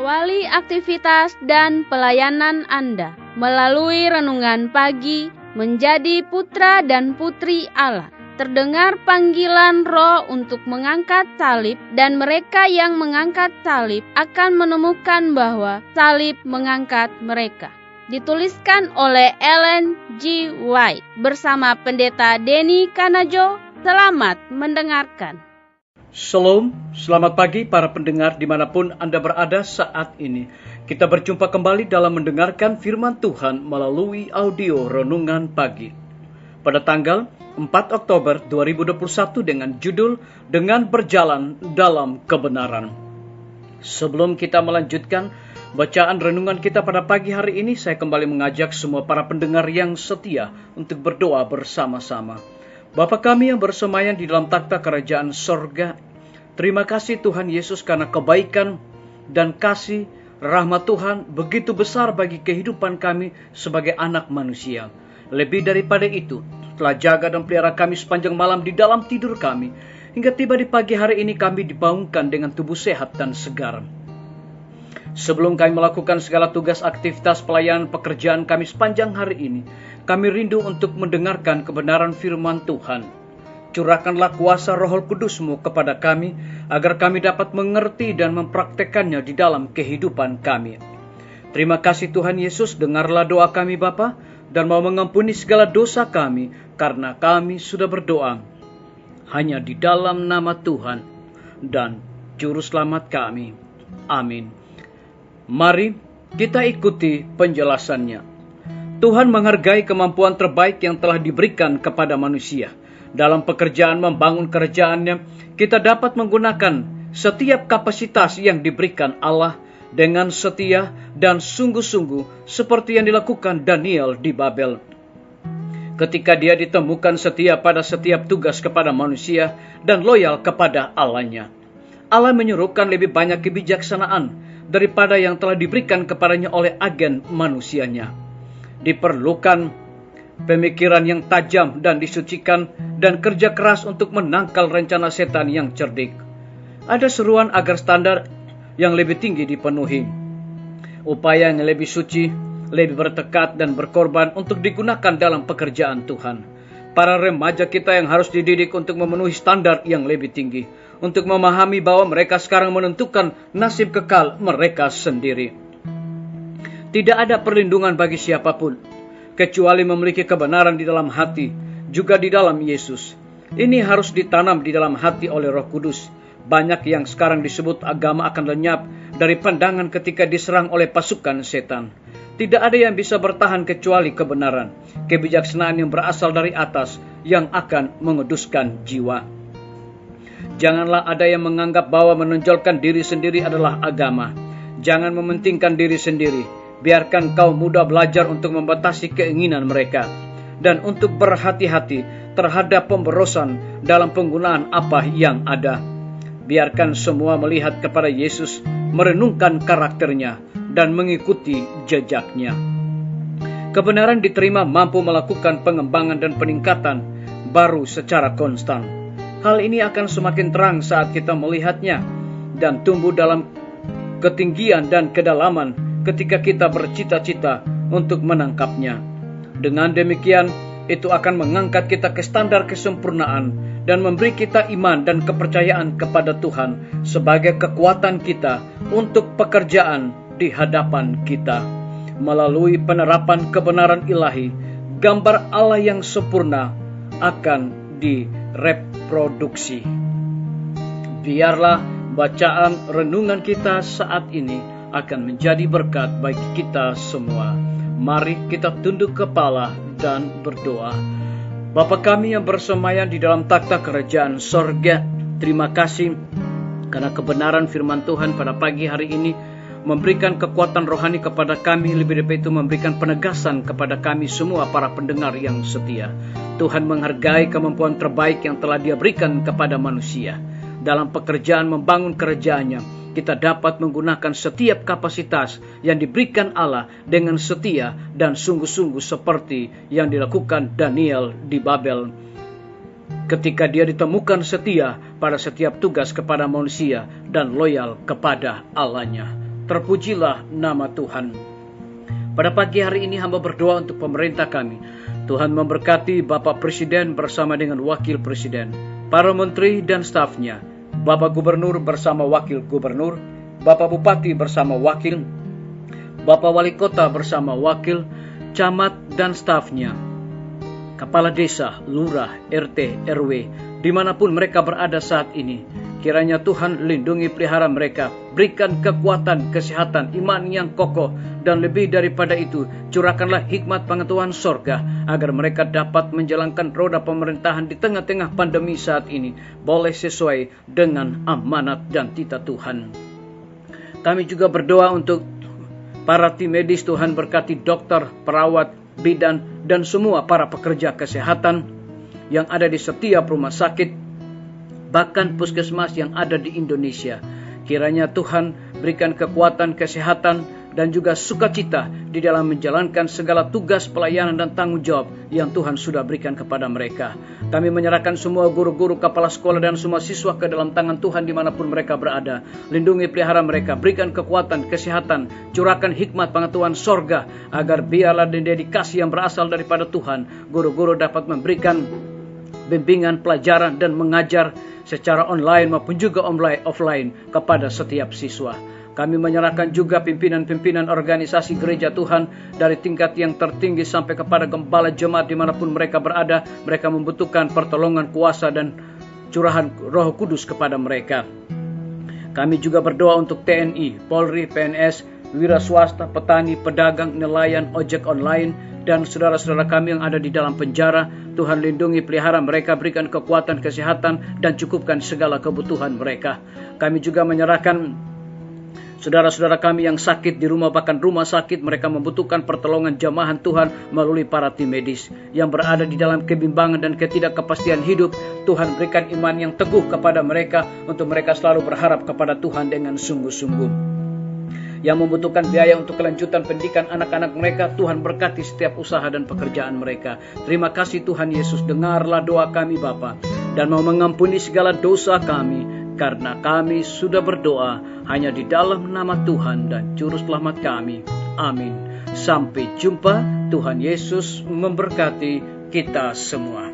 Awali aktivitas dan pelayanan Anda melalui renungan pagi menjadi putra dan putri Allah. Terdengar panggilan Roh untuk mengangkat salib, dan mereka yang mengangkat salib akan menemukan bahwa salib mengangkat mereka. Dituliskan oleh Ellen G. White bersama Pendeta Denny Kanajo. Selamat mendengarkan. Shalom, selamat pagi para pendengar dimanapun Anda berada saat ini. Kita berjumpa kembali dalam mendengarkan firman Tuhan melalui audio Renungan Pagi. Pada tanggal 4 Oktober 2021 dengan judul Dengan Berjalan Dalam Kebenaran. Sebelum kita melanjutkan bacaan renungan kita pada pagi hari ini, saya kembali mengajak semua para pendengar yang setia untuk berdoa bersama-sama. Bapa kami yang bersemayam di dalam takhta kerajaan sorga, terima kasih Tuhan Yesus karena kebaikan dan kasih rahmat Tuhan begitu besar bagi kehidupan kami sebagai anak manusia. Lebih daripada itu, telah jaga dan pelihara kami sepanjang malam di dalam tidur kami, hingga tiba di pagi hari ini kami dibangunkan dengan tubuh sehat dan segar. Sebelum kami melakukan segala tugas aktivitas pelayanan pekerjaan kami sepanjang hari ini, kami rindu untuk mendengarkan kebenaran firman Tuhan. Curahkanlah kuasa Roh Kudus-Mu kepada kami, agar kami dapat mengerti dan mempraktekannya di dalam kehidupan kami. Terima kasih Tuhan Yesus, dengarlah doa kami Bapa, dan mau mengampuni segala dosa kami, karena kami sudah berdoa hanya di dalam nama Tuhan dan Juru Selamat kami. Amin. Mari kita ikuti penjelasannya. Tuhan menghargai kemampuan terbaik yang telah diberikan kepada manusia. Dalam pekerjaan membangun kerajaannya, kita dapat menggunakan setiap kapasitas yang diberikan Allah dengan setia dan sungguh-sungguh seperti yang dilakukan Daniel di Babel. Ketika dia ditemukan setia pada setiap tugas kepada manusia dan loyal kepada Allahnya. Allah menyuruhkan lebih banyak kebijaksanaan daripada yang telah diberikan kepadanya oleh agen manusianya. Diperlukan pemikiran yang tajam dan disucikan dan kerja keras untuk menangkal rencana setan yang cerdik. Ada seruan agar standar yang lebih tinggi dipenuhi. Upaya yang lebih suci, lebih bertekad dan berkorban untuk digunakan dalam pekerjaan Tuhan. Para remaja kita yang harus dididik untuk memenuhi standar yang lebih tinggi, untuk memahami bahwa mereka sekarang menentukan nasib kekal mereka sendiri. Tidak ada perlindungan bagi siapapun, kecuali memiliki kebenaran di dalam hati, juga di dalam Yesus. Ini harus ditanam di dalam hati oleh Roh Kudus. Banyak yang sekarang disebut agama akan lenyap dari pandangan ketika diserang oleh pasukan setan. Tidak ada yang bisa bertahan kecuali kebenaran, kebijaksanaan yang berasal dari atas yang akan menguduskan jiwa. Janganlah ada yang menganggap bahwa menonjolkan diri sendiri adalah agama. Jangan mementingkan diri sendiri. Biarkan kaum muda belajar untuk membatasi keinginan mereka dan untuk berhati-hati terhadap pemborosan dalam penggunaan apa yang ada. Biarkan semua melihat kepada Yesus, merenungkan karakternya, dan mengikuti jejaknya. Kebenaran diterima mampu melakukan pengembangan dan peningkatan baru secara konstan. Hal ini akan semakin terang saat kita melihatnya dan tumbuh dalam ketinggian dan kedalaman ketika kita bercita-cita untuk menangkapnya. Dengan demikian, itu akan mengangkat kita ke standar kesempurnaan dan memberi kita iman dan kepercayaan kepada Tuhan sebagai kekuatan kita untuk pekerjaan di hadapan kita. Melalui penerapan kebenaran ilahi, gambar Allah yang sempurna akan direproduksi. Biarlah bacaan renungan kita saat ini akan menjadi berkat bagi kita semua. Mari kita tunduk kepala dan berdoa. Bapa kami yang bersemayam di dalam takhta kerajaan sorga, terima kasih karena kebenaran firman Tuhan pada pagi hari ini memberikan kekuatan rohani kepada kami, lebih dari itu memberikan penegasan kepada kami semua para pendengar yang setia. Tuhan menghargai kemampuan terbaik yang telah Dia berikan kepada manusia. Dalam pekerjaan membangun kerajaannya, kita dapat menggunakan setiap kapasitas yang diberikan Allah dengan setia dan sungguh-sungguh seperti yang dilakukan Daniel di Babel. Ketika dia ditemukan setia pada setiap tugas kepada manusia dan loyal kepada Allahnya. terpujilah nama Tuhan. Pada pagi hari ini hamba berdoa untuk pemerintah kami. Tuhan memberkati Bapak Presiden bersama dengan Wakil Presiden, para menteri dan stafnya, Bapak Gubernur bersama Wakil Gubernur, Bapak Bupati bersama Wakil, Bapak Wali Kota bersama Wakil, Camat dan stafnya, Kepala Desa, Lurah, RT, RW, dimanapun mereka berada saat ini. Kiranya Tuhan lindungi pelihara mereka, berikan kekuatan, kesehatan, iman yang kokoh, dan lebih daripada itu, curahkanlah hikmat pengetahuan sorga, agar mereka dapat menjalankan roda pemerintahan di tengah-tengah pandemi saat ini, boleh sesuai dengan amanat dan titah Tuhan. Kami juga berdoa untuk para tim medis. Tuhan berkati dokter, perawat, bidan, dan semua para pekerja kesehatan yang ada di setiap rumah sakit, bahkan puskesmas yang ada di Indonesia. Kiranya Tuhan berikan kekuatan, kesehatan, dan juga sukacita di dalam menjalankan segala tugas pelayanan dan tanggung jawab yang Tuhan sudah berikan kepada mereka. Kami menyerahkan semua guru-guru, kepala sekolah, dan semua siswa ke dalam tangan Tuhan dimanapun mereka berada. Lindungi pelihara mereka, berikan kekuatan, kesehatan, curahkan hikmat pengetahuan sorga, agar biarlah dedikasi yang berasal daripada Tuhan, guru-guru dapat memberikan bimbingan, pelajaran, dan mengajar secara online maupun juga offline kepada setiap siswa. Kami menyerahkan juga pimpinan-pimpinan organisasi gereja Tuhan, dari tingkat yang tertinggi sampai kepada gembala jemaat dimanapun mereka berada. Mereka membutuhkan pertolongan, kuasa, dan curahan Roh Kudus kepada mereka. Kami juga berdoa untuk TNI, Polri, PNS, wira swasta, petani, pedagang, nelayan, ojek online, dan saudara-saudara kami yang ada di dalam penjara. Tuhan lindungi pelihara mereka, berikan kekuatan, kesehatan, dan cukupkan segala kebutuhan mereka. Kami juga menyerahkan saudara-saudara kami yang sakit di rumah, bahkan rumah sakit, mereka membutuhkan pertolongan jamahan Tuhan melalui para tim medis yang berada di dalam kebimbangan dan ketidakkepastian hidup. Tuhan berikan iman yang teguh kepada mereka untuk mereka selalu berharap kepada Tuhan dengan sungguh-sungguh. Yang membutuhkan biaya untuk kelanjutan pendidikan anak-anak mereka, Tuhan berkati setiap usaha dan pekerjaan mereka. Terima kasih Tuhan Yesus, dengarlah doa kami Bapa, dan mau mengampuni segala dosa kami, karena kami sudah berdoa hanya di dalam nama Tuhan dan Juru Selamat kami. Amin. Sampai jumpa. Tuhan Yesus memberkati kita semua.